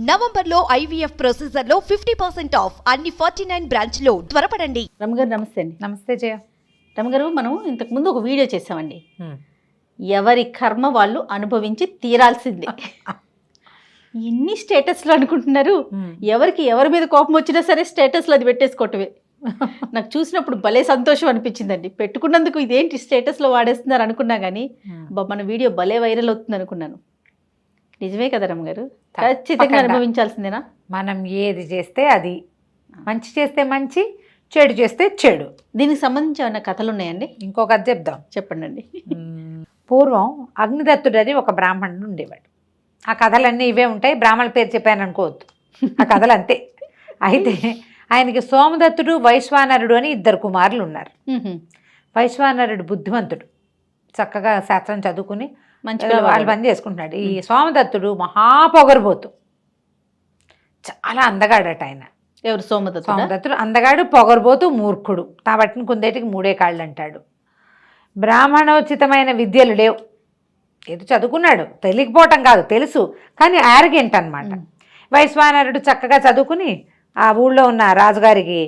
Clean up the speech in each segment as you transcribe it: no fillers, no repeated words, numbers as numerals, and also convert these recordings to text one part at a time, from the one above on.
నవంబర్లో IVF ప్రొసీజర్లో 50% of అన్ని 49 బ్రాంచ్లో త్వరపడండి. రమగారు నమస్తే అండి. నమస్తే జయ. రమగారు మనం ఇంతకుముందు ఒక వీడియో చేసామండి. ఎవరి కర్మ వాళ్ళు అనుభవించి తీరాల్సిందే. ఎన్ని స్టేటస్లు అనుకుంటున్నారు? ఎవరికి ఎవరి మీద కోపం వచ్చినా సరే స్టేటస్లు అది పెట్టేసుకోవటమే. నాకు చూసినప్పుడు భలే సంతోషం అనిపించిందండి. పెట్టుకున్నందుకు ఇదేంటి స్టేటస్లో వాడేస్తున్నారు అనుకున్నా కానీ మన వీడియో భలే వైరల్ అవుతుంది అనుకున్నాను. నిజమే కదా రమగారు? ఖచ్చితంగా అనుభవించాల్సిందేనా? మనం ఏది చేస్తే అది, మంచి చేస్తే మంచి, చెడు చేస్తే చెడు. దీనికి సంబంధించి ఏమైనా కథలు ఉన్నాయండి? ఇంకో కథ చెప్దాం. చెప్పండి. పూర్వం అగ్నిదత్తుడు అని ఒక బ్రాహ్మణుడు ఉండేవాడు. ఆ కథలన్నీ ఇవే ఉంటాయి, బ్రాహ్మణ పేరు చెప్పాను అనుకోవద్దు, ఆ కథలు అంతే. అయితే ఆయనకి సోమదత్తుడు, వైశ్వానరుడు అని ఇద్దరు కుమారులు ఉన్నారు. వైశ్వానరుడు బుద్ధిమంతుడు, చక్కగా శాస్త్రం చదువుకుని మంచిగా వాళ్ళు పని చేసుకుంటున్నాడు. ఈ సోమదత్తుడు మహాపొగరుబోతు, చాలా అందగాడట ఆయన. ఎవరు? సోమదత్తుడు అందగాడు, పొగరుబోతు, మూర్ఖుడు. తాబట్టిన కుందేటికి మూడే కాళ్ళు అంటాడు. బ్రాహ్మణోచితమైన విద్యలు లేవు. ఏదో చదువుకున్నాడు, తెలియకపోవటం కాదు, తెలుసు, కానీ యారగెంట్ అనమాట. వైశ్వానరుడు చక్కగా చదువుకుని ఆ ఊళ్ళో ఉన్న రాజుగారికి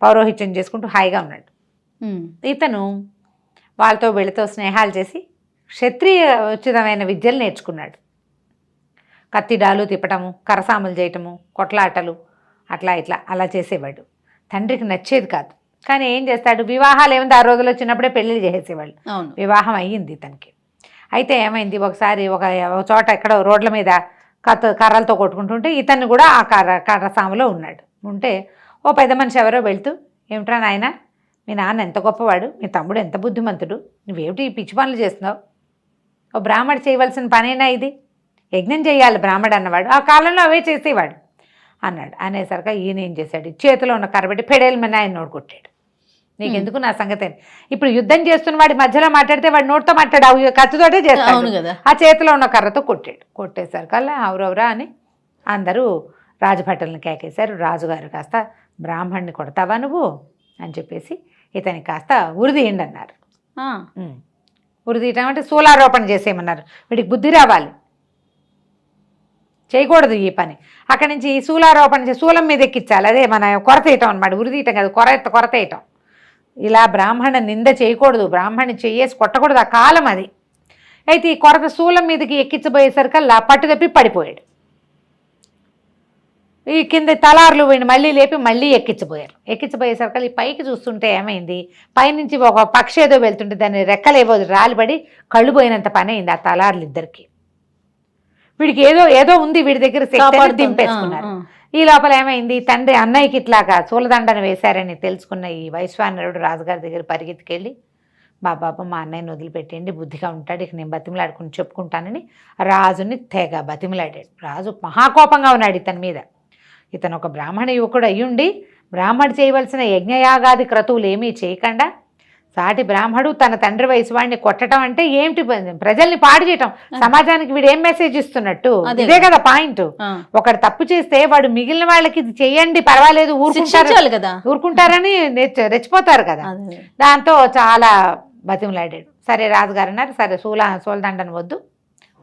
పౌరోహిత్యం చేసుకుంటూ హాయిగా ఉన్నాడు. ఇతను వాళ్ళతో వీళ్ళతో స్నేహాలు చేసి క్షత్రియ ఉచితమైన విద్యలు నేర్చుకున్నాడు. కత్తిడాలు తిప్పటము, కరసాములు చేయటము, కొట్లాటలు, అట్లా ఇట్లా అలా చేసేవాడు. తండ్రికి నచ్చేది కాదు, కానీ ఏం చేస్తాడు, వివాహాలు ఏమైంది ఆ రోజుల్లో చిన్నప్పుడే పెళ్ళిళ్ళు చేసేసేవాళ్ళు. వివాహం అయ్యింది తనకి. అయితే ఏమైంది, ఒకసారి ఒక చోట ఎక్కడో రోడ్ల మీద కర్రలతో కొట్టుకుంటుంటే ఇతన్ని కూడా ఆ కర్రసాములో ఉన్నాడు. ఉంటే ఓ పెద్ద మనిషి ఎవరో వెళ్తూ, ఏమిట్రా నాయన, మీ నాన్న ఎంత గొప్పవాడు, మీ తమ్ముడు ఎంత బుద్ధిమంతుడు, నువ్వేమిటి ఈ పిచ్చి పనులు చేస్తున్నావు, ఓ బ్రాహ్మడు చేయవలసిన పనేనా ఇది, యజ్ఞం చేయాలి బ్రాహ్మడు అన్నవాడు, ఆ కాలంలో అవే చేసేవాడు అన్నాడు. అనేసరికి ఈయన ఏం చేశాడు, చేతిలో ఉన్న కర్రబెట్టి పెడేలు మీద ఆయన నోటు కొట్టాడు. నీకెందుకు నా సంగతి, ఇప్పుడు యుద్ధం చేస్తున్న వాడి మధ్యలో మాట్లాడితే వాడు నోటితో మాట్లాడు, కత్తితోటే చేస్తాడు కదా, ఆ చేతిలో ఉన్న కర్రతో కొట్టాడు. కొట్టేసరికల్లా అవురవరా అని అందరూ రాజభటులను కేకేశారు. రాజుగారు కాస్త, బ్రాహ్మణ్ణి కొడతావా నువ్వు అని చెప్పేసి ఇతనికి కాస్త ఉరిదీయండి అన్నారు. ఉరిదీయటం అంటే శూలారోపణ చేసేయమన్నారు. వీడికి బుద్ధి రావాలి, చేయకూడదు ఈ పని. అక్కడి నుంచి శూలారోపణ శూలం మీద ఎక్కించాలి, అదే మన కొరతేయటం అనమాట. ఉరిదీయటం కాదు, కొరతేయటం. ఇలా బ్రాహ్మణ నింద చేయకూడదు, బ్రాహ్మణ్ణి చెయ్యేసి కొట్టకూడదు, ఆ కాలం అది. అయితే ఈ కొరత శూలం మీదకి ఎక్కించబోయేసరికల్లా పట్టు తప్పి పడిపోయాడు. ఈ కింద తలార్లు వీడిని మళ్ళీ లేపి మళ్ళీ ఎక్కించబోయారు. ఎక్కించబోయేసరికి ఈ పైకి చూస్తుంటే ఏమైంది, పైనుంచి ఒక పక్షి ఏదో వెళ్తుంటే దాన్ని రెక్కలేవో రాలిపడి కళ్ళు పోయినంత పని అయింది ఆ తలార్లు ఇద్దరికి. వీడికి ఏదో ఉంది వీడి దగ్గర, దింపేసుకున్నారు. ఈ లోపల ఏమైంది, తండ్రి అన్నయ్యకి ఇట్లాగా చూలదండను వేశారని తెలుసుకున్న ఈ వైశ్వానరుడు రాజుగారి దగ్గర పరిగెత్తుకెళ్ళి, బాబా మా అన్నయ్యని వదిలిపెట్టండి, బుద్ధిగా ఉంటాడు, ఇక నేను బతిమలాడుకుని చెప్పుకుంటానని రాజుని తెగ బతిమలాడాడు. రాజు మహాకోపంగా ఉన్నాడు ఇతని మీద. ఇతను ఒక బ్రాహ్మణ యువకుడు అయ్యుండి బ్రాహ్మడు చేయవలసిన యజ్ఞయాగాది క్రతువులు ఏమీ చేయకుండా సాటి బ్రాహ్మడు తన తండ్రి వయసు వాడిని కొట్టడం అంటే ఏమిటి, ప్రజల్ని పాడు చేయటం, సమాజానికి వీడు ఏం మెసేజ్ ఇస్తున్నట్టు, ఇదే కదా పాయింట్. ఒకడు తప్పు చేస్తే వాడు మిగిలిన వాళ్ళకి ఇది చెయ్యండి పర్వాలేదు ఊరుకుంటారని రెచ్చిపోతారు కదా. దాంతో చాలా బతిమలాడాడు. సరే రాజుగారు అన్నారు, సరే సూలదండను వద్దు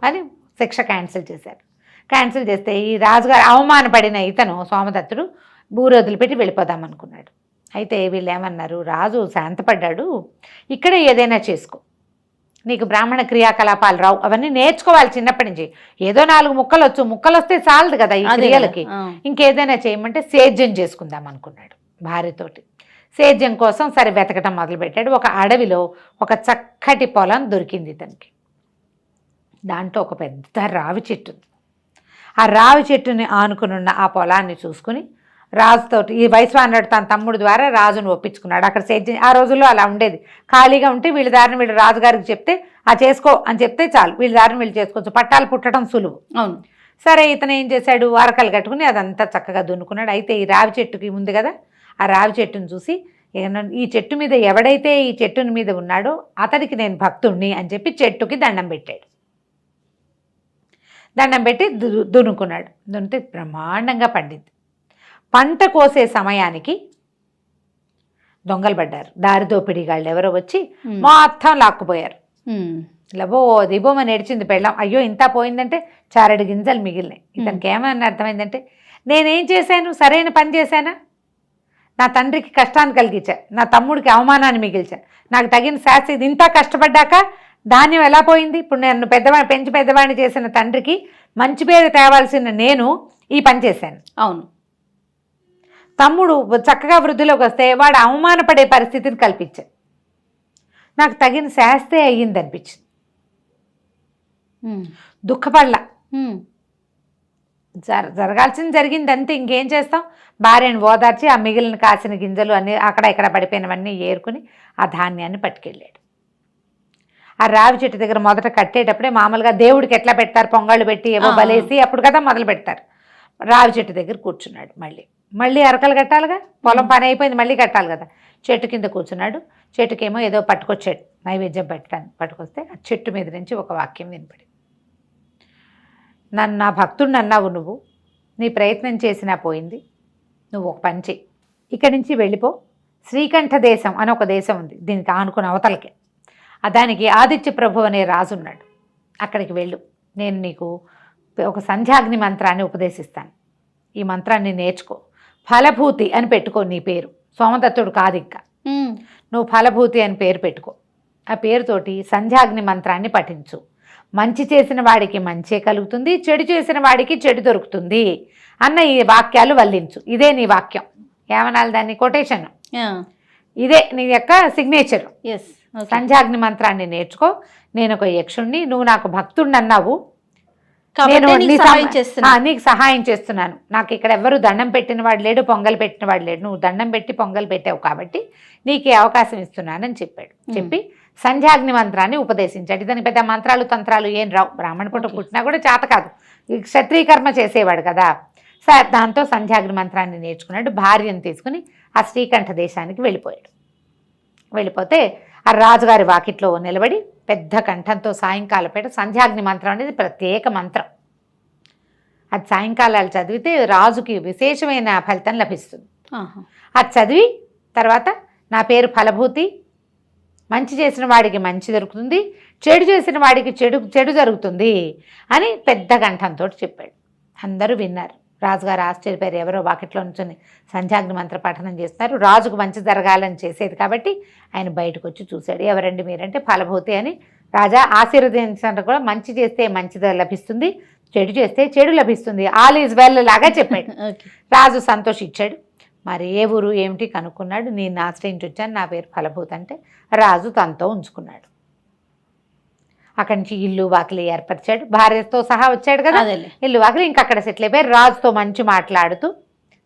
అని శిక్ష క్యాన్సిల్ చేశారు. క్యాన్సిల్ చేస్తే ఈ రాజుగారు అవమానపడిన ఇతను సోమదత్తుడు ఊరు వదిలిపెట్టి వెళ్ళిపోదాం అనుకున్నాడు. అయితే వీళ్ళు ఏమన్నారు, రాజు శాంతపడ్డాడు, ఇక్కడే ఏదైనా చేసుకో, నీకు బ్రాహ్మణ క్రియాకలాపాలు రావు, అవన్నీ నేర్చుకోవాలి చిన్నప్పటి నుంచి. ఏదో 4 ముక్కలు వచ్చు, ముక్కలు వస్తే చాలదు కదా ఈ క్రియలకి, ఇంకేదైనా చేయమంటే సేద్యం చేసుకుందాం అనుకున్నాడు భార్యతోటి. సేద్యం కోసం సరే వెతకటం మొదలుపెట్టాడు. ఒక అడవిలో ఒక చక్కటి పొలం దొరికింది ఇతనికి. దాంట్లో ఒక పెద్ద రావి చెట్టు ఉంది. ఆ రావి చెట్టుని ఆనుకునున్న ఆ పొలాన్ని చూసుకుని రాజుతోటి ఈ వైశ్వానరుడు తన తమ్ముడు ద్వారా రాజును ఒప్పించుకున్నాడు. అక్కడ సేద్యం ఆ రోజుల్లో అలా ఉండేది, ఖాళీగా ఉంటే వీళ్ళ దారిని వీళ్ళు రాజుగారికి చెప్తే ఆ చేసుకో అని చెప్తే చాలు, వీళ్ళ దారిని వీళ్ళు చేసుకోవచ్చు, పట్టాలు పుట్టడం సులువు. అవును. సరే ఇతను ఏం చేశాడు, వారకలు కట్టుకుని అదంతా చక్కగా దున్నుకున్నాడు. అయితే ఈ రావి చెట్టుకి ఉంది కదా, ఆ రావి చెట్టును చూసి, ఈ చెట్టు మీద ఎవడైతే ఈ చెట్టుని మీద ఉన్నాడో అతడికి నేను భక్తుణ్ణి అని చెప్పి చెట్టుకి దండం పెట్టాడు. దండం పెట్టి దున్నుకున్నాడు. దున్నితే బ్రహ్మాండంగా పండింది. పంట కోసే సమయానికి దొంగలు పడ్డారు. దారి దోపిడీగాళ్ళు ఎవరో వచ్చి మొత్తం లాక్కుపోయారు. లబో దిబోమని ఏడ్చింది పెళ్ళాం. అయ్యో ఇంత పోయిందంటే చారెడు గింజలు మిగిలినాయి. ఇతనికి ఏమని అర్థమైందంటే, నేనేం చేశాను, సరైన పని చేశానా? నా తండ్రికి కష్టాన్ని కలిగించా, నా తమ్ముడికి అవమానాన్ని మిగిల్చా, నాకు తగిన శాస్తి. ఇది ఇంత కష్టపడ్డాక ధాన్యం ఎలా పోయింది? ఇప్పుడు నేను పెంచి పెద్దవాడిని చేసిన తండ్రికి మంచి పేరు తేవాల్సిన నేను ఈ పని చేశాను. అవును. తమ్ముడు చక్కగా వృద్ధిలోకి వస్తే వాడు అవమానపడే పరిస్థితిని కల్పించాను. నాకు తగిన శాస్తే అయ్యింది అనిపించింది. దుఃఖపడలా. జరగాల్సింది జరిగింది అంతే. ఇంకేం చేస్తాం? భార్యను ఓదార్చి ఆ మిగిలిన కాసిన గింజలు అన్నీ అక్కడ ఇక్కడ పడిపోయినవన్నీ ఏరుకుని ఆ ధాన్యాన్ని పట్టుకెళ్ళాడు. ఆ రావి చెట్టు దగ్గర మొదట కట్టేటప్పుడే మామూలుగా దేవుడికి ఎట్లా పెడతారు, పొంగళ్ళు పెట్టి ఏవో బలేసి అప్పుడు కదా మొదలు పెడతారు. రావి చెట్టు దగ్గర కూర్చున్నాడు. మళ్ళీ అరకలు కట్టాలిగా, పొలం పని అయిపోయింది, మళ్ళీ కట్టాలి కదా. చెట్టు కింద కూర్చున్నాడు. చెట్టుకేమో ఏదో పట్టుకొచ్చాడు, నైవేద్యం పెట్టడానికి పట్టుకొస్తే ఆ చెట్టు మీద నుంచి ఒక వాక్యం వినపడి, నా భక్తుడిని అన్నావు నువ్వు, నీ ప్రయత్నం చేసినా పోయింది, నువ్వు ఒక పని చెయ్యి, ఇక్కడి నుంచి వెళ్ళిపో. శ్రీకంఠ దేశం అని ఒక దేశం ఉంది, దీనికి ఆనుకున్న అవతలకే. దానికి ఆదిత్య ప్రభు అనే రాజు ఉన్నాడు. అక్కడికి వెళ్ళు, నేను నీకు ఒక సంధ్యాగ్ని మంత్రాన్ని ఉపదేశిస్తాను. ఈ మంత్రాన్ని నేర్చుకో, ఫలభూతి అని పెట్టుకో నీ పేరు. సోమదత్తుడు కాదు, ఇంకా నువ్వు ఫలభూతి అని పేరు పెట్టుకో. ఆ పేరుతోటి సంధ్యాగ్ని మంత్రాన్ని పఠించు. మంచి చేసిన వాడికి మంచే కలుగుతుంది, చెడు చేసిన వాడికి చెడు దొరుకుతుంది అన్న ఈ వాక్యాలు వల్లించు. ఇదే నీ వాక్యం. ఏమనాలి దాన్ని? కొటేషన్. ఇదే నీ యొక్క సిగ్నేచర్. సంధ్యాగ్ని మంత్రాన్ని నేర్చుకో. నేను ఒక యక్షుణ్ణి, నువ్వు నాకు భక్తుడిని అన్నావు, నేను నీకు సహాయం చేస్తున్నాను. నాకు ఇక్కడ ఎవరు దండం పెట్టిన వాడు లేడు, పొంగల్ పెట్టిన వాడు లేడు, నువ్వు దండం పెట్టి పొంగల్ పెట్టావు కాబట్టి నీకు ఈ అవకాశం ఇస్తున్నానని చెప్పాడు. చెప్పి సంధ్యాగ్ని మంత్రాన్ని ఉపదేశించాడు. దానికి పెద్ద మంత్రాలు తంత్రాలు ఏం రావు, బ్రాహ్మణ పుట్ట పుట్టినా కూడా చేత కాదు, క్షత్రీకర్మ చేసేవాడు కదా. దాంతో సంధ్యాగ్ని మంత్రాన్ని నేర్చుకున్నాడు. భార్యను తీసుకుని ఆ శ్రీకంఠ దేశానికి వెళ్ళిపోయాడు. వెళ్ళిపోతే ఆ రాజుగారి వాకిట్లో నిలబడి పెద్ద కంఠంతో సాయంకాల పేట సంధ్యాగ్ని మంత్రం అనేది ప్రత్యేక మంత్రం. అది సాయంకాలాలు చదివితే రాజుకి విశేషమైన ఫలితం లభిస్తుంది. అది చదివి తర్వాత నా పేరు ఫలభూతి, మంచి చేసిన వాడికి మంచి దొరుకుతుంది, చెడు చేసిన వాడికి చెడు జరుగుతుంది అని పెద్ద కంఠంతో చెప్పాడు. అందరూ విన్నారు. రాజుగారు ఆశ్చర్యపోయారు. ఎవరో వాకిట్లో నుంచొని సంధ్యాగ్ని మంత్ర పఠనం చేస్తున్నారు, రాజుకు మంచి జరగాలని చేసేది కాబట్టి ఆయన బయటకు వచ్చి చూశాడు. ఎవరండి మీరంటే ఫలభూతి అని. రాజా ఆశీర్వదించడం కూడా మంచి చేస్తే మంచిది లభిస్తుంది, చెడు చేస్తే చెడు లభిస్తుంది, ఆల్ ఈజ్ వెల్ లాగా చెప్పాడు. రాజు సంతోషించాడు. మరి ఏ ఊరు ఏమిటి కనుక్కున్నాడు. నేను ఆశ్రయించి వచ్చాను, నా పేరు ఫలభూతి అంటే రాజు తనతో ఉంచుకున్నాడు. అక్కడి నుంచి ఇల్లు వాకిలి ఏర్పరిచాడు. భార్యతో సహా వచ్చాడు కదా, ఇల్లు వాకిలి ఇంకా అక్కడ సెటిల్ అయిపోయి రాజుతో మంచి మాట్లాడుతూ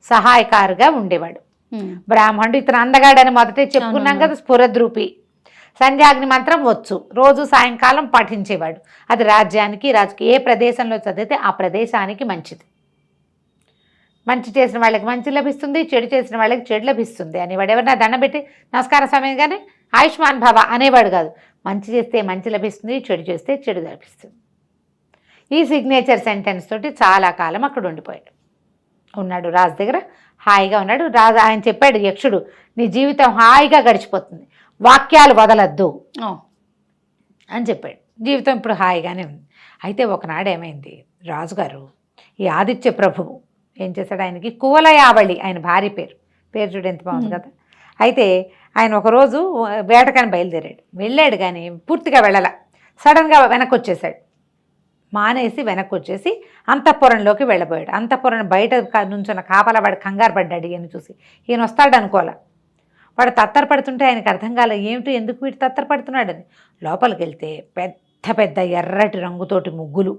సహాయకారుగా ఉండేవాడు. బ్రాహ్మణుడు ఇతను అందగాడని మొదటే చెప్పుకున్నాం కదా, స్ఫురద్రూపి. సంధ్యాగ్ని మంత్రం వచ్చు, రోజు సాయంకాలం పఠించేవాడు. అది రాజ్యానికి రాజుకి ఏ ప్రదేశంలో చదివితే ఆ ప్రదేశానికి మంచిది. మంచి చేసిన వాళ్ళకి మంచి లభిస్తుంది, చెడు చేసిన వాళ్ళకి చెడు లభిస్తుంది అనేవాడు. ఎవరైనా దండం పెట్టి నమస్కార సమయంగానే ఆయుష్మాన్ భవ అనేవాడు కాదు. మంచి చేస్తే మంచి లభిస్తుంది, చెడు చేస్తే చెడు లభిస్తుంది. ఈ సిగ్నేచర్ సెంటెన్స్ తోటి చాలా కాలం అక్కడ ఉండిపోయాడు. ఉన్నాడు రాజు దగ్గర, హాయిగా ఉన్నాడు. రాజు ఆయన చెప్పాడు, యక్షుడు నీ జీవితం హాయిగా గడిచిపోతుంది, వాక్యాలు వదలద్దు అని చెప్పాడు. జీవితం ఇప్పుడు హాయిగానే ఉంది. అయితే ఒకనాడు ఏమైంది, రాజుగారు ఈ ఆదిత్య ప్రభువు ఏం చేశాడు, ఆయనకి కువలయావళి ఆయన భార్య పేరు చూడు ఎంత బాగుంది కదా. అయితే ఆయన ఒకరోజు వేటకని బయలుదేరాడు. వెళ్ళాడు కానీ పూర్తిగా వెళ్ళాల. సడన్గా వెనక్కి వచ్చేసాడు. మానేసి వెనక్కి వచ్చేసి అంతఃపురంలోకి వెళ్ళబోయాడు. అంతఃపురం బయట నుంచున్న కాపలా వాడు కంగారు పడ్డాడు. ఈయన చూసి ఈయన వస్తాడు అనుకోలే. వాడు తత్తరపడుతుంటే ఆయనకు అర్థం కాలే, ఏమిటి ఎందుకు వీడు తత్తరపడుతున్నాడని. లోపలికి వెళ్తే పెద్ద పెద్ద ఎర్రటి రంగుతోటి ముగ్గులు.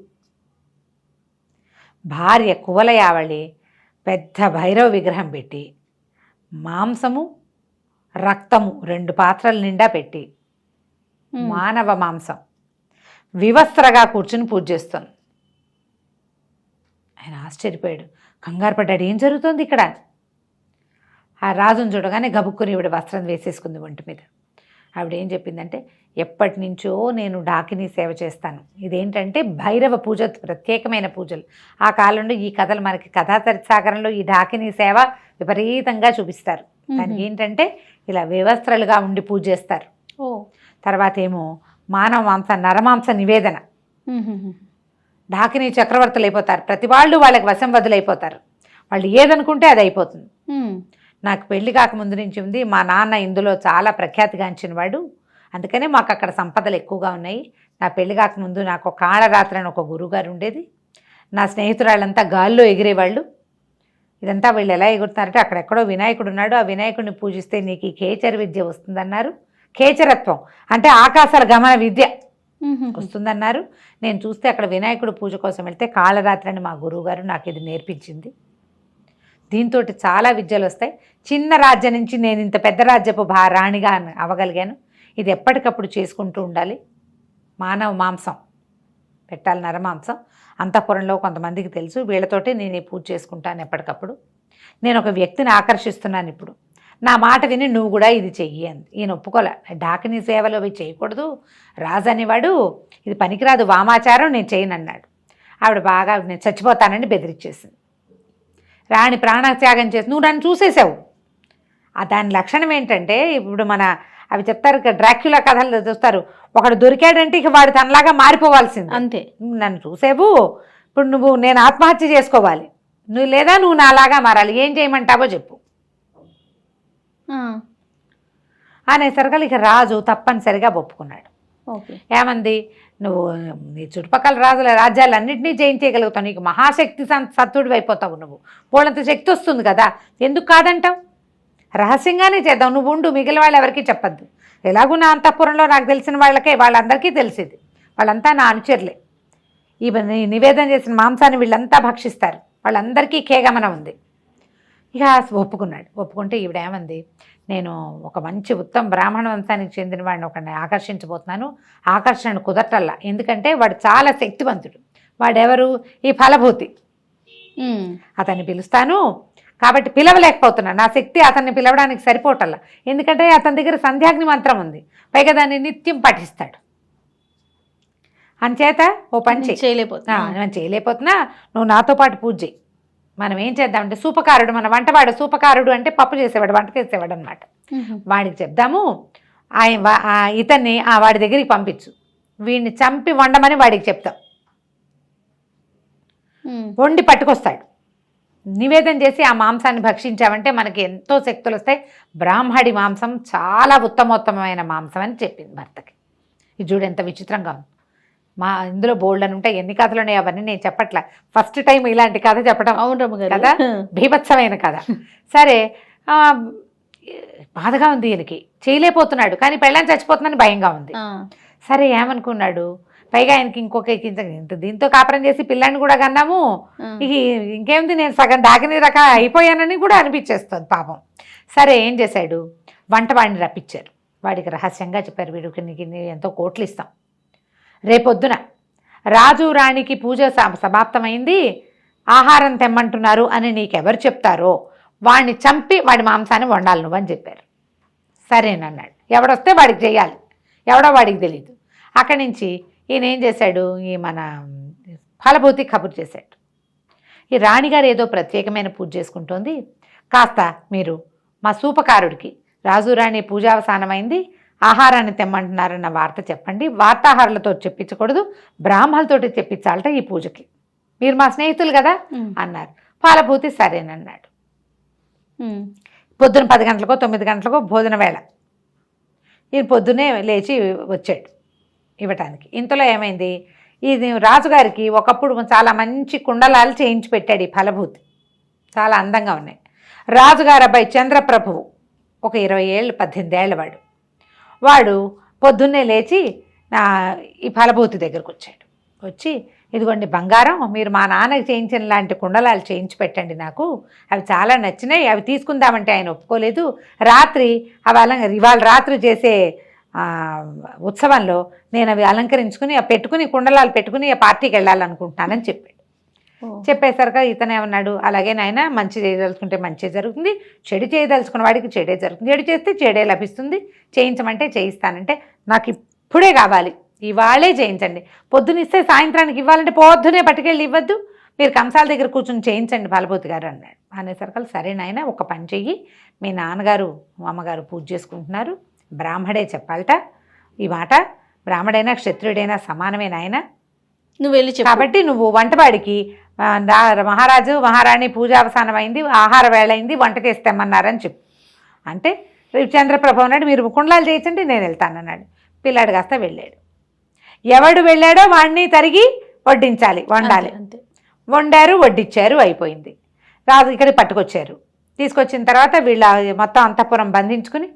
భార్య కువలయావళి పెద్ద భైరవ విగ్రహం పెట్టి మాంసము రక్తము 2 పాత్రల నిండా పెట్టి మానవ మాంసం వివస్త్రగా కూర్చుని పూజ చేస్తుంది. ఆయన ఆశ్చర్యపోయాడు, కంగారు పడ్డాడు, ఏం జరుగుతుంది ఇక్కడ. ఆ రాజును చూడగానే గబుక్కుని ఈవిడ వస్త్రం వేసేసుకుంది ఒంటి మీద. ఆవిడ ఏం చెప్పిందంటే, ఎప్పటి నుంచో నేను డాకిని సేవ చేస్తాను. ఇదేంటంటే భైరవ పూజ, ప్రత్యేకమైన పూజలు. ఆ కాలంలో ఈ కథలు మనకి కథాచరిత్సాగరంలో ఈ డాకిని సేవ విపరీతంగా చూపిస్తారు. దానికి ఏంటంటే ఇలా వివస్త్రలుగా ఉండి పూజ చేస్తారు. తర్వాత ఏమో మానవ మాంసం నరమాంస నివేదన. ఢాకిని చక్రవర్తులు అయిపోతారు, ప్రతి వాళ్ళు వాళ్ళకి వశం వదులైపోతారు, వాళ్ళు ఏదనుకుంటే అది అయిపోతుంది. నాకు పెళ్లి కాకముందు నుంచి ఉంది. మా నాన్న ఇందులో చాలా ప్రఖ్యాతిగాంచిన వాడు, అందుకనే మాకు అక్కడ సంపదలు ఎక్కువగా ఉన్నాయి. నా పెళ్లి కాకముందు నాకు ఒక కాళరాత్రి అని ఒక గురువుగారు ఉండేది. నా స్నేహితురాళ్ళంతా గాల్లో ఎగిరేవాళ్ళు. ఇదంతా వీళ్ళు ఎలా ఎగురుతున్నారంటే అక్కడెక్కడో వినాయకుడు ఉన్నాడు, ఆ వినాయకుడిని పూజిస్తే నీకు ఈ ఖేచర విద్య వస్తుందన్నారు. ఖేచరత్వం అంటే ఆకాశాల గమన విద్య వస్తుందన్నారు. నేను చూస్తే అక్కడ వినాయకుడు పూజ కోసం వెళ్తే కాళరాత్రి అని మా గురువుగారు నాకు ఇది నేర్పించింది. దీంతో చాలా విద్యలు వస్తాయి. చిన్న రాజ్యం నుంచి నేను ఇంత పెద్ద రాజ్యపు రాణిగా అవ్వగలిగాను. ఇది ఎప్పటికప్పుడు చేసుకుంటూ ఉండాలి. మానవ మాంసం పెట్టాలి, నరమాంసం. అంతఃపురంలో కొంతమందికి తెలుసు, వీళ్ళతోటి నేను ఈ పూజ చేసుకుంటాను ఎప్పటికప్పుడు. నేను ఒక వ్యక్తిని ఆకర్షిస్తున్నాను ఇప్పుడు, నా మాట విని నువ్వు కూడా ఇది చెయ్యి అంది. ఈయన ఒప్పుకోలే. డాకిని సేవలో అవి చేయకూడదు, రాజు అనేవాడు, ఇది పనికిరాదు, వామాచారం, నేను చేయను అన్నాడు. ఆవిడ బాగా నేను చచ్చిపోతానని బెదిరించేసింది. రాణి ప్రాణత్యాగం చేసి నువ్వు నన్ను చూసేసావు. దాని లక్షణం ఏంటంటే ఇప్పుడు మన అవి చెప్తారు, డ్రాక్యులా కథలు చూస్తారు, ఒకడు దొరికాడంటే ఇక వాడు తనలాగా మారిపోవాల్సింది అంతే. నువ్వు నన్ను చూసేవు, ఇప్పుడు నేను ఆత్మహత్య చేసుకోవాలి, లేదా నువ్వు నాలాగా మారాలి, ఏం చేయమంటావో చెప్పు అనేసరికల్ ఇక రాజు తప్పనిసరిగా ఒప్పుకున్నాడు. ఏమంది, నువ్వు నీ చుట్టుపక్కల రాజ్యాలన్నింటినీ జయించేయగలుగుతావు, నీకు మహాశక్తి సత్తుడివి అయిపోతావు, నువ్వు పోలంత శక్తి వస్తుంది కదా, ఎందుకు కాదంటావు, రహస్యంగానే చేద్దాం, నువ్వు ఉండు, మిగిలిన వాళ్ళు ఎవరికీ చెప్పద్దు. ఎలాగూ నా అంతఃపురంలో నాకు తెలిసిన వాళ్ళకే, వాళ్ళందరికీ తెలిసేది, వాళ్ళంతా నా అనుచరులే, ఈ నివేదన చేసిన మాంసాన్ని వీళ్ళంతా భక్షిస్తారు, వాళ్ళందరికీ కేగమనం ఉంది. ఇక ఒప్పుకున్నాడు. ఒప్పుకుంటే ఈవిడేమంది, నేను ఒక మంచి ఉత్తమ బ్రాహ్మణ వంశానికి చెందిన వాడిని ఒకడిని ఆకర్షించబోతున్నాను, ఆకర్షణ కుదరటల్లా, ఎందుకంటే వాడు చాలా శక్తివంతుడు, వాడెవరు, ఈ ఫలభూతి, అతన్ని పిలుస్తాను, కాబట్టి పిలవలేకపోతున్నాను, నా శక్తి అతన్ని పిలవడానికి సరిపోవటల్లా, ఎందుకంటే అతని దగ్గర సంధ్యాగ్ని మంత్రం ఉంది, పైగా దాన్ని నిత్యం పఠిస్తాడు, అంచేత ఓ పని చేయలేకపోతున్నా నువ్వు నాతో పాటు పూజ చేయి. మనం ఏం చేద్దామంటే సూపకారుడు, మన వంటవాడు, సూపకారుడు అంటే పప్పు చేసేవాడు, వంట చేసేవాడు అనమాట, వాడికి చెప్దాము, ఇతన్ని వాడి దగ్గరికి పంపించు, వీడిని చంపి వండమని వాడికి చెప్తాం, వండి పట్టుకొస్తాడు, నివేదన చేసి ఆ మాంసాన్ని భక్షించామంటే మనకి ఎంతో శక్తులు వస్తాయి, బ్రాహ్మడి మాంసం చాలా ఉత్తమోత్తమైన మాంసం అని చెప్పింది భర్తకి. ఇది చూడు ఎంత విచిత్రంగా ఉంది. ఇందులో బోల్డ్ అని ఉంటాయి, ఎన్ని కథలు ఉన్నాయి అవన్నీ నేను చెప్పట్లా, ఫస్ట్ టైం ఇలాంటి కథ చెప్పడం. అవును కదా, బీభత్సమైన కథ. సరే, బాధగా ఉంది ఈయనకి, చేయలేకపోతున్నాడు, కానీ పెళ్ళాన్ని చచ్చిపోతుందని భయంగా ఉంది. సరే ఏమనుకున్నాడు, పైగా ఆయనకి ఇంకొక దీంతో కాపురం చేసి పిల్లాన్ని కూడా కన్నాము, ఇంకేముంది, నేను సగం డాకిని రకం అయిపోయానని కూడా అనిపించేస్తుంది పాపం. సరే ఏం చేశాడు, వంటవాడిని రప్పించారు, వాడికి రహస్యంగా చెప్పారు, వీడికి నీకు ఎంతో కోట్లు ఇస్తాం, రేపొద్దున రాజు రాణికి పూజ సమాప్తమైంది, ఆహారం తెమ్మంటున్నారు అని నీకెవరు చెప్తారో వాడిని చంపి వాడి మాంసాన్ని వండాలి నువ్వని చెప్పారు. సరేనన్నాడు. ఎవడొస్తే వాడికి చెయ్యాలి, ఎవడో వాడికి తెలీదు. అక్కడి నుంచి ఈయన ఏం చేశాడు, ఈ మన ఫలభూతి కబురు చేశాడు, ఈ రాణిగారు ఏదో ప్రత్యేకమైన పూజ చేసుకుంటోంది, కాస్త మీరు మా సూపకారుడికి రాజు రాణి పూజావసానమైంది, ఆహారాన్ని తెమ్మంటున్నారన్న వార్త చెప్పండి, వార్తాహారులతో చెప్పించకూడదు, బ్రాహ్మణులతోటి చెప్పించాలట ఈ పూజకి, మీరు మా స్నేహితులు కదా అన్నారు. ఫలభూతి సరేనన్నాడు. పొద్దున 10 గంటలకో 9 గంటలకో భోజన వేళ, ఈయన పొద్దునే లేచి వచ్చాడు ఇవ్వటానికి. ఇంతలో ఏమైంది, ఇది రాజుగారికి ఒకప్పుడు చాలా మంచి కుండలాలు చేయించి పెట్టాడు ఈ ఫలభూతి, చాలా అందంగా ఉన్నాయి. రాజుగారు అబ్బాయి చంద్రప్రభువు ఒక 20 ఏళ్ళు 18 ఏళ్ళ వాడు పొద్దున్నే లేచి ఈ ఫలభూతి దగ్గరకు వచ్చాడు. వచ్చి ఇదిగోండి బంగారం, మీరు మా నాన్నకి చేయించిన లాంటి కుండలాలు చేయించి పెట్టండి, నాకు అవి చాలా నచ్చినాయి, అవి తీసుకుందామంటే ఆయన ఒప్పుకోలేదు, రాత్రి అవి ఇవాళ రాత్రి చేసే ఉత్సవంలో నేను అవి అలంకరించుకుని పెట్టుకుని కుండలాలు పెట్టుకుని ఆ పార్టీకి వెళ్ళాలనుకుంటున్నానని చెప్పాడు. చెప్పేసరికి ఇతను ఏమన్నాడు, అలాగే నాయన, మంచి చేయదలుచుకుంటే మంచి జరుగుతుంది, చెడు చేయదలుచుకున్న వాడికి చెడే జరుగుతుంది, చెడు చేస్తే చెడే లభిస్తుంది, చేయించమంటే చేయిస్తానంటే నాకు ఇప్పుడే కావాలి, ఇవాళే చేయించండి, పొద్దునిస్తే సాయంత్రానికి ఇవ్వాలంటే పొద్దునే పట్టుకెళ్ళి ఇవ్వద్దు, మీరు కంసాల దగ్గర కూర్చొని చేయించండి ఫలభూతి గారు అన్నాడు. అనేసరికి సరే నాయన, ఒక పని చెయ్యి, మీ నాన్నగారు అమ్మగారు పూజ చేసుకుంటున్నారు, బ్రాహ్మడే చెప్పాలట ఈ మాట, బ్రాహ్మడైనా క్షత్రియుడైనా సమానమే నాయన. నువ్వు వెళ్ళి చెప్పు. కాబట్టి నువ్వు వంటవాడికి మహారాజు మహారాణి పూజ అవసానమైంది, ఆహార వేళ అయింది, వంట చేస్తామన్నారని చెప్పు. అంటే చంద్రప్రభ అన్నాడు, మీరు కుండలాలు చేయించండి నేను వెళ్తానన్నాడు. పిల్లాడు కాస్త వెళ్ళాడు. ఎవడు వెళ్ళాడో వాడిని తరిగి వడ్డించాలి, వండాలి. అంతే. వండారు, వడ్డించారు, అయిపోయింది. రాజు ఇక్కడికి పట్టుకొచ్చారు. తీసుకొచ్చిన తర్వాత వీళ్ళ మొత్తం అంతఃపురం బంధించుకుని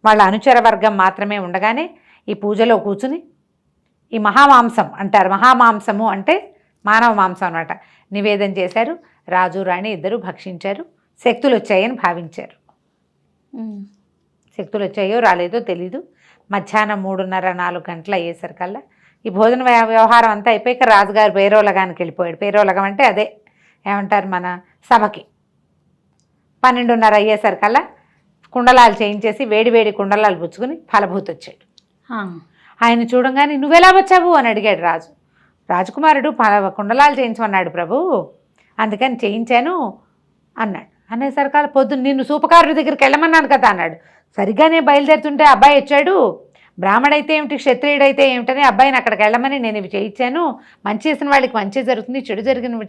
వాళ్ళ అనుచర వర్గం మాత్రమే ఉండగానే ఈ పూజలో కూర్చుని ఈ మహామాంసం అంటారు, మహామాంసము అంటే మానవ మాంసం అన్నమాట, నివేదన చేశారు. రాజు రాణి ఇద్దరు భక్షించారు. శక్తులు వచ్చాయని భావించారు. శక్తులు వచ్చాయో రాలేదో తెలీదు. మధ్యాహ్నం 3:30-4 గంటలు అయ్యేసరికల్లా ఈ భోజన వ్యవహారం అంతా అయిపోయాక రాజుగారు పేరోలగానికి వెళ్ళిపోయాడు. పేరోలగం అంటే అదే ఏమంటారు మన సభకి. 12:30 అయ్యేసరికల్లా కుండలాలు చేయించేసి వేడివేడి కుండలాలు పుచ్చుకుని ఫలభూతి వచ్చాడు. ఆయన చూడంగానే నువ్వెలా వచ్చావు అని అడిగాడు రాజు. రాజకుమారుడు కుండలాలు చేయించమన్నాడు ప్రభు, అందుకని చేయించాను అన్నాడు. అనేసరికల్లా పొద్దున్న నిన్ను సూపకారుడి దగ్గరికి వెళ్ళమన్నాను కదా అన్నాడు. సరిగ్గానే బయలుదేరుతుంటే అబ్బాయి వచ్చాడు. బ్రాహ్మడైతే ఏమిటి క్షత్రియుడైతే ఏమిటని అబ్బాయిని అక్కడికి వెళ్ళమని నేను ఇవి చేయించాను. మంచి చేసిన వాడికి మంచి జరుగుతుంది, చెడు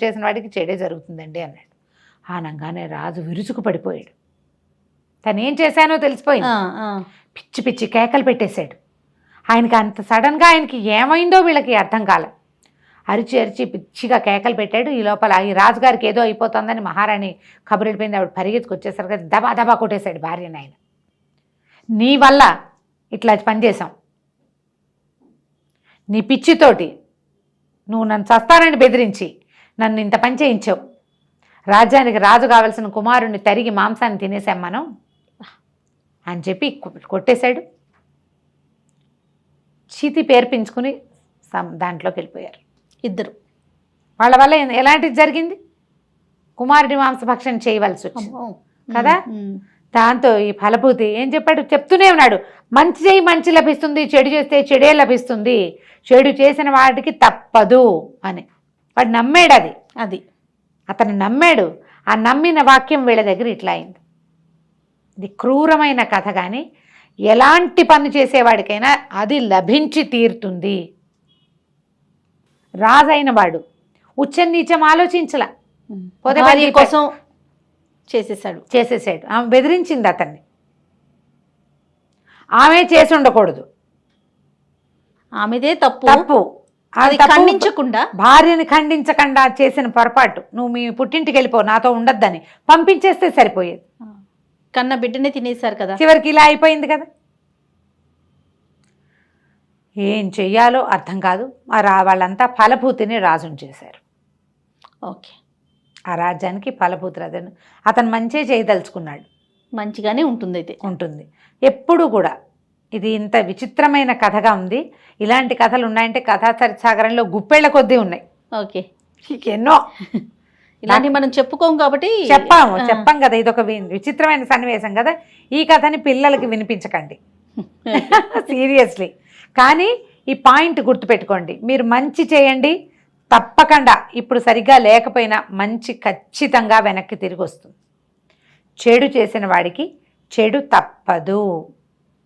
చేసిన వాడికి చెడే జరుగుతుందండి అన్నాడు. ఆనంగానే రాజు విరుచుకు పడిపోయాడు. తను ఏం చేశానో తెలిసిపోయింది. పిచ్చి పిచ్చి కేకలు పెట్టేశాడు. ఆయనకి అంత సడన్గా ఆయనకి ఏమైందో వీళ్ళకి అర్థం కాలే. అరిచి అరిచి పిచ్చిగా కేకలు పెట్టాడు. ఈ లోపల ఈ రాజుగారికి ఏదో అయిపోతుందని మహారాణి కబురు వెళ్ళిపోయింది. ఆవిడ పరిగెత్తుకొచ్చేసరికి దబా దబా కొట్టేశాడు భార్యని. ఆయన నీ వల్ల ఇట్లా పనిచేశాం, నీ పిచ్చితోటి నువ్వు నన్ను చస్తానని బెదిరించి నన్ను ఇంత పని చేయించావు. రాజ్యానికి రాజు కావలసిన కుమారుణ్ణి తరిగి మాంసాన్ని తినేసాం మనం అని చెప్పి కొట్టేశాడు. చీతి పేర్పించుకుని దాంట్లోకి వెళ్ళిపోయారు ఇద్దరు. వాళ్ళ వల్ల ఎలాంటిది జరిగింది? కుమారుడి మాంసభక్షణ చేయవలసి వచ్చింది కదా. దాంతో ఈ ఫలభూతి ఏం చెప్పాడు? చెప్తూనే ఉన్నాడు, మంచి చేయి మంచి లభిస్తుంది, చెడు చేస్తే చెడే లభిస్తుంది, చెడు చేసిన వాడికి తప్పదు అని. వాడు నమ్మాడు. అది అతను నమ్మాడు. ఆ నమ్మిన వాక్యం వీళ్ళ దగ్గర ఇట్లా అయింది. ఇది క్రూరమైన కథ, కానీ ఎలాంటి పని చేసేవాడికైనా అది లభించి తీరుతుంది. రాజైన వాడు ఉచ్చ నీచం ఆలోచించలా, కోసం చేసేసాడు. ఆమె బెదిరించింది అతన్ని. ఆమె చేసి ఉండకూడదు, ఆమెదే తప్పు. అది ఖండించకుండా, భార్యని ఖండించకుండా చేసిన పొరపాటు. నువ్వు మీ పుట్టింటికి వెళ్ళిపో, నాతో ఉండొద్దని పంపించేస్తే సరిపోయేది. కన్న బిడ్డనే తినేశారు కదా. చివరికి ఇలా అయిపోయింది కదా. ఏం చెయ్యాలో అర్థం కాదు. వాళ్ళంతా ఫలభూతిని రాజుని చేశారు. ఓకే, ఆ రాజ్యానికి ఫలభూతి రాజు. అతను మంచి చేయదలుచుకున్నాడు. మంచిగానే ఉంటుంది. అయితే ఉంటుంది ఎప్పుడు కూడా. ఇది ఇంత విచిత్రమైన కథగా ఉంది. ఇలాంటి కథలు ఉన్నాయంటే కథా చరిత్సాగరంలో గుప్పెళ్ల కొద్దీ ఉన్నాయి. ఓకే, ఎన్నో ఇలాంటి మనం చెప్పుకోం కాబట్టి చెప్పాం కదా. ఇది ఒక విచిత్రమైన సన్నివేశం కదా. ఈ కథని పిల్లలకి వినిపించకండి సీరియస్లీ. కానీ ఈ పాయింట్ గుర్తుపెట్టుకోండి, మీరు మంచి చేయండి, తప్పకుండా ఇప్పుడు సరిగ్గా లేకపోయినా మంచి ఖచ్చితంగా వెనక్కి తిరిగి వస్తుంది. చెడు చేసిన వాడికి చెడు తప్పదు.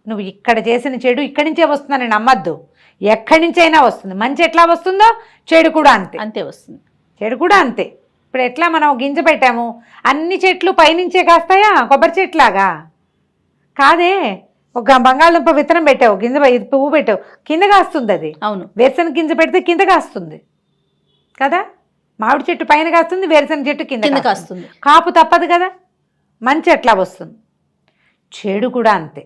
నువ్వు ఇక్కడ చేసిన చెడు ఇక్కడి నుంచే వస్తుందని నమ్మద్దు, ఎక్కడి నుంచైనా వస్తుంది. మంచి ఎట్లా వస్తుందో చెడు కూడా అంతే వస్తుంది. చెడు కూడా అంతే. ఇప్పుడు ఎట్లా మనం గింజ పెట్టాము, అన్ని చెట్లు పైనుంచే కాస్తాయా? కొబ్బరి చెట్లాగా కాదే. ఒక బంగాళదుంప విత్తనం పెట్టావు, గింజ పువ్వు పెట్టావు, కింద కాస్తుంది అది. అవును, వేరుశనగ గింజ పెడితే కింద కాస్తుంది కదా. మామిడి చెట్టు పైన కాస్తుంది, వేరుశనగ చెట్టు కింద కాస్తుంది. కాపు తప్పదు కదా. మంచి ఎట్లా వస్తుంది, చెడు కూడా అంతే.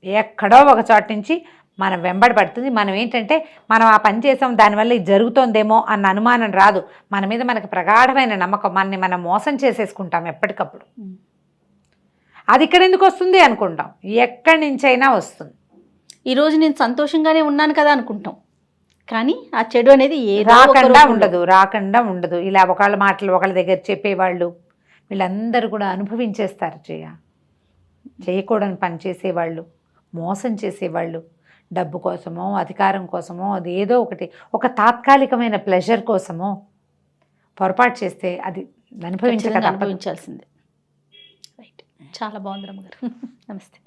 ఎక్కడో ఒక చోట నుంచి మనం వెంబడి పడుతుంది. మనం ఏంటంటే మనం ఆ పని చేసాం, దానివల్ల ఇది జరుగుతోందేమో అన్న అనుమానం రాదు. మన మీద మనకు ప్రగాఢమైన నమ్మకం. మనని మనం మోసం చేసేసుకుంటాం ఎప్పటికప్పుడు. అది ఇక్కడ ఎందుకు వస్తుంది అనుకుంటాం, ఎక్కడి నుంచైనా వస్తుంది. ఈరోజు నేను సంతోషంగానే ఉన్నాను కదా అనుకుంటాం, కానీ ఆ చెడు అనేది రాకుండా ఉండదు. ఇలా ఒకళ్ళ మాటలు ఒకళ్ళ దగ్గర చెప్పేవాళ్ళు వీళ్ళందరూ కూడా అనుభవించేస్తారు. చేయకూడని పని చేసేవాళ్ళు, మోసం చేసేవాళ్ళు, డబ్బు కోసమో అధికారం కోసమో, అది ఏదో ఒకటి, ఒక తాత్కాలికమైన ప్లెజర్ కోసమో పొరపాటు చేస్తే అది అనుభవించాల్సిందే. రైట్, చాలా బాగుంది రమ్మగారు. నమస్తే.